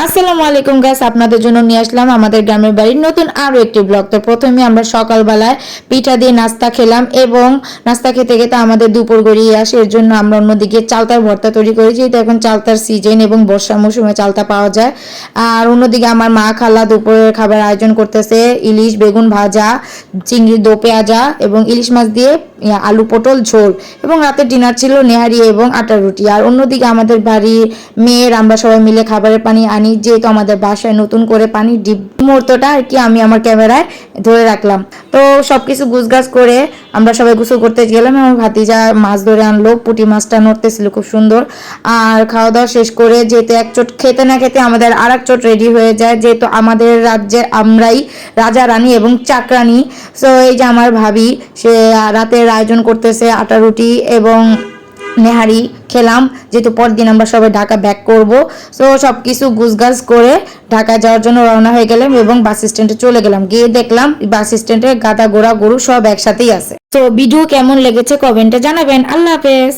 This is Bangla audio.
আসসালামু আলাইকুম গাইস, আপনাদের জন্য নিয়ে আসলাম আমাদের গ্রামের বাড়ির নতুন আরো একটি ব্লগ। তো প্রথমে আমরা সকালবেলায় পিঠা দিয়ে নাস্তা খেলাম এবং নাস্তা খেতে খেতে আমাদের দুপুর গড়িয়ে আসে। এর জন্য আমরা অন্যদিকে চালতার ভর্তা তৈরি করি, যেহেতু এখন চালতার সিজন এবং বর্ষা মৌসুমে চালতা পাওয়া যায়। আর অন্যদিকে আমার মা খালা দুপুরের খাবার আয়োজন করতেছে ইলিশ বেগুন ভাজা, চিংড়ি দো পেঁয়াজা এবং ইলিশ মাছ দিয়ে আলু পটল ঝোল, এবং রাতের ডিনার ছিল নেহারি এবং আটার রুটি। আর অন্যদিকে আমাদের বাড়ির মেয়ের আমরা সবাই মিলে খাবারের পানি আনি, যেহেতু আমাদের বাসায় নতুন করে পানির ডিপ মুহূর্তটা আর কি আমি আমার ক্যামেরায় ধরে রাখলাম। তো সবকিছু গুছগাছ করে আমরা সবাই গোসল করতে গেলাম। আমার ভাতিজা মাছ ধরে আনলো, পুঁটি মাছটা নড়তেছিল খুব সুন্দর। আর খাওয়া দাওয়া শেষ করে যেহেতু এক চোট খেতে না খেতে আমাদের আর এক চোট রেডি হয়ে যায়, যেহেতু আমাদের রাজ্যে আমরাই রাজা রানী এবং চাকরানী। সো এই যে আমার ভাবি, সে রাতের আয়োজন করতেছে আটা রুটি এবং নেহারি খেলাম, যেহেতু পরদিন আমরা সবাই ঢাকা ব্যাক করব। সো সব কিছু গুছগাছ করে ঢাকা যাওয়ার জন্য রওনা হয়ে গেলাম এবং বাস স্ট্যান্ডে চলে গেলাম। গিয়ে দেখলাম বাস স্ট্যান্ডে গাদা ঘোড়া গরু সব একসাথেই আছে। তো ভিডিও কেমন লেগেছে কমেন্টে জানাবেন। আল্লাহ হাফেজ।